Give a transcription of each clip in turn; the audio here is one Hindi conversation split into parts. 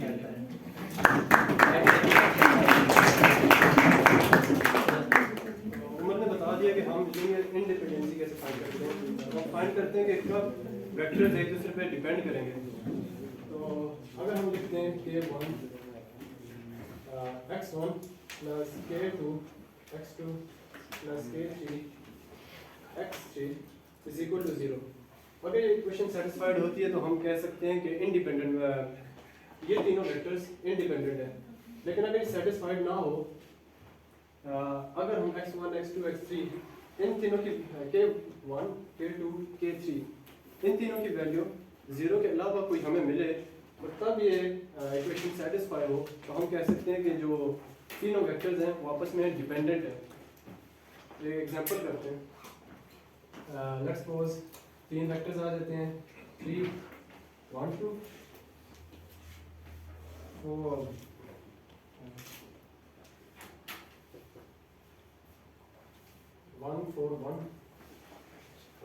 उमर ने बता दिया कि हम लीनियर इंडिपेंडेंसी कैसे फाइंड करते हैं। हम फाइंड करते हैं कि कब वेक्टर्स एक दूसरे पे डिपेंड करेंगे। तो अगर हम लिखते हैं k1 x1 plus k2 x2 plus k3 x3 is equal to 0। अगर ये इक्वेशन सेटिस्फाइड होती है तो हम कह सकते हैं कि इंडिपेंडेंट ये तीनों वेक्टर्स इंडिपेंडेंट हैं। लेकिन अगर ये सेटिस्फाइड ना हो, अगर हम x1 x2 x3 इन तीनों की k1 k2 k3 इन तीनों की वैल्यू 0 के अलावा कोई हमें मिले और तब ये इक्वेशन सेटिस्फाई हो, तो हम कह सकते हैं कि जो तीनों वेक्टर्स हैं वो आपस में डिपेंडेंट हैं। एक एग्जांपल करते हैं। लेट्स सपोज तीन वेक्टर्स आ जाते हैं 3 1 2 4 1 4 1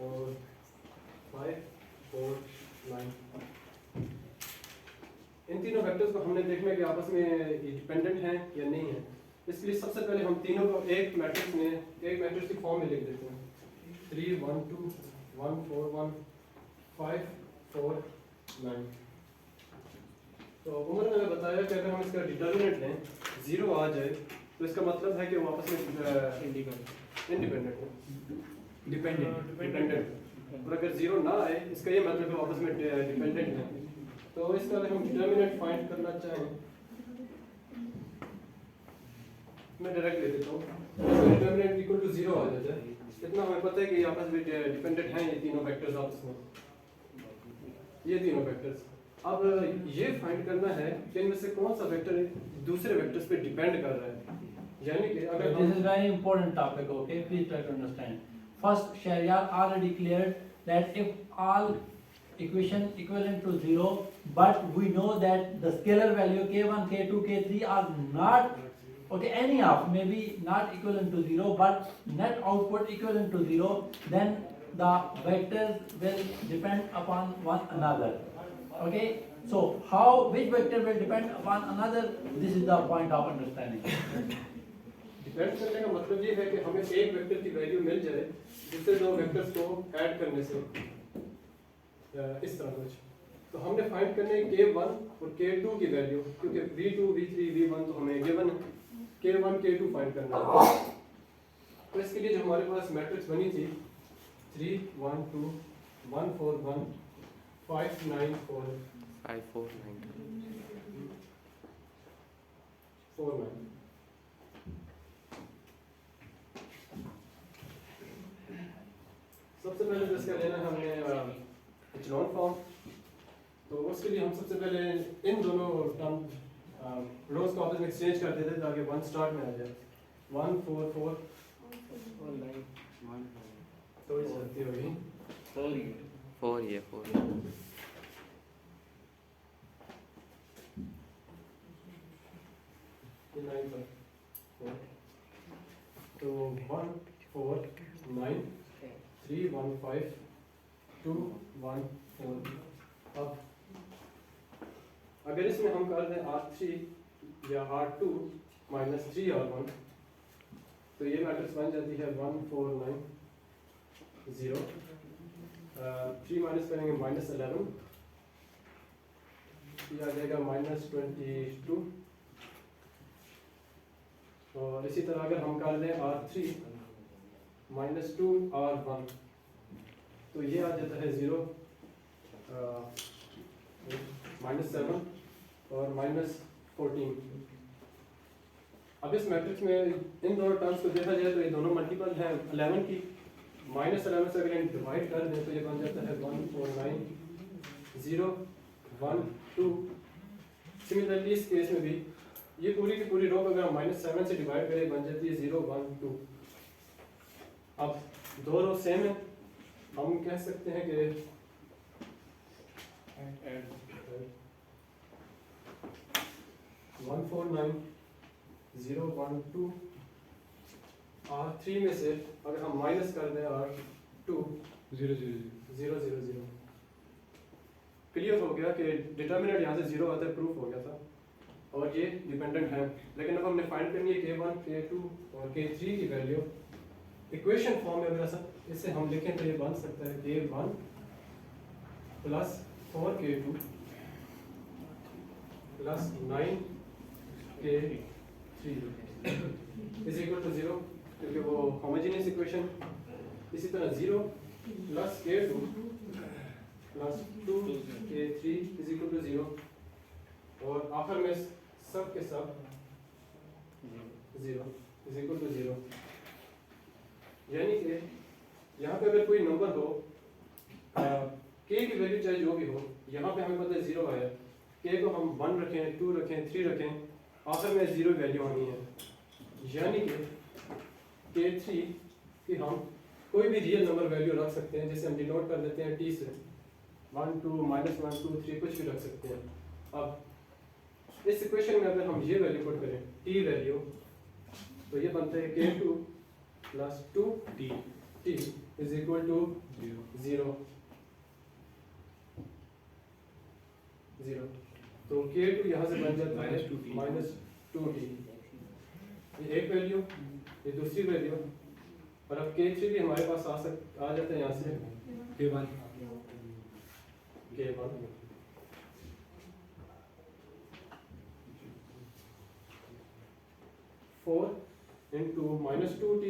और 5 4 9। इन तीनों वेक्टर्स को हमने देखना है कि आपस में डिपेंडेंट हैं या नहीं है। इसलिए सबसे पहले हम तीनों को एक मैट्रिक्स की फॉर्म में लिख देते हैं। 3 1 2 1 4 1 5 4 9। तो उमर ने बताया कि अगर हम इसका डिटर्मिनेंट लें 0 आ जाए तो इसका मतलब है कि वो आपस में इंडिपेंडेंट है, डिपेंडेंट। और अगर 0 ना आए इसका ये मतलब है आपस में डिपेंडेंट है। तो इसका अगर हम डिटर्मिनेंट फाइंड करना चाहें, मैं डायरेक्ट ले देता हूँ। इसका डिटर्मिनेंट इक्वल टू 0 आ जाता है। इतना हमें पता है कि आपस में डिपेंडेंट हैं ये तीनों वेक्टर्स आपस में, ये तीनों वेक्टर्स। अब ये फाइंड करना है कि इनमें से कौन सा वेक्टर दूसरे वेक्टर्स पे डिपेंड कर रहा है। यानी कि अगर this is very important topic, okay, please try to understand. First, Shahriyar already cleared that if all equation equivalent to 0, but we know that the scalar value k1 k2 k3 are not, okay, any of maybe not equivalent to 0 but net output equivalent to 0, then the vectors will depend upon one another. Okay, so how which vector will depend upon another, this is the point of understanding. Depend करने का मतलब ये है कि हमें एक वेक्टर की वैल्यू मिल जाए दूसरे दो वेक्टर्स को ऐड करने से, इस तरह कुछ। तो हमने फाइंड करने k1 और k2 की वैल्यू, क्योंकि v2 v3 v1 तो हमें गिवन है, k1 k2 फाइंड करना है। तो इसके लिए जो हमारे पास मैट्रिक्स बनी थी 3 1 2 1 4 1 5 9 4 5 4 9 4 9। सबसे पहले तो इसका लेना है हमने इचेलॉन फॉर्म। तो उसके लिए हम सबसे पहले इन दोनों टर्म रोज को आपस में एक्सचेंज कर देते ताकि 1 स्टार्ट में आ जाए। 1 4 4 और 9 1 तो ये चलती होगी 4 ये 4 ये 9 पर 4 तो 1 4 9 3 1 5 2 1 4। अब अगर इसमें हम कर दें R3 या R2 माइनस 3 R1 तो ये मैट्रिक्स बन जाती है 1 4 9 0। 3 माइनस करेंगे माइनस 11, ये आ जाएगा माइनस 22। और इसी तरह अगर हम कर दें R3 माइनस 2 R1 तो ये आ जाता है 0 माइनस 7 और माइनस 14। अब इस मैट्रिक्स में इन दोनों टर्म्स को देखा जाए तो ये दोनों मल्टीपल हैं 11 की। माइनस 11 से अगर इन डिवाइड कर दें तो ये बन जाता है 1 4 9 0 1 2। सिमिलरली इस केस में भी ये पूरी की पूरी रो अगर हम माइनस 7 से डिवाइड करें बन जाती है 0 1 2। अब दो रो सेम है, हम कह सकते हैं कि 1 4 9 0 1 2 R3 में से अगर हम माइनस कर दें R2 0 0 0 0 0 0 क्लियर हो गया कि डिटर्मिनेंट यहाँ से 0 आता है, प्रूफ हो गया था, और ये डिपेंडेंट है। लेकिन अब हमने फाइंड करनी है K1, K2 और K3 की वैल्यू इक्वेशन फॉर्म में। अगर इसे हम लिखें तो ये बन सकता है K1 plus 4K2 plus 9K3 is equal to 0, क्योंकि वो होमोजेनियस इक्वेशन। इसी तरह 0 plus K2 plus 2K3 is equal to 0, और आखिर में सब के सब 0 इज इक्वल टू 0। यानी कि यहाँ पे अगर कोई नंबर हो K की वैल्यू चाहे जो भी हो, यहाँ पे हमें पता है 0 आया, K को हम 1 रखें, 2 रखें, 3 रखें, आखिर में 0 वैल्यू आनी है। यानी कि K3 की हम कोई भी रियल नंबर वैल्यू रख सकते हैं, जैसे हम डिनोट कर देते हैं T से, 1 2 -1 2 3 कुछ भी रख सकते हैं। अब इस इक्वेशन में अगर हम ये वैल्यू पुट करें T वैल्यू, तो ये बनता है K2 plus 2T is equal to 0। तो K2 यहाँ से बन जाता है -2T, ये एक वैल्यू, ये दूसरी वैल्यू, और अब K3 भी हमारे पास आ जाता है यहाँ से K1 4 into -2T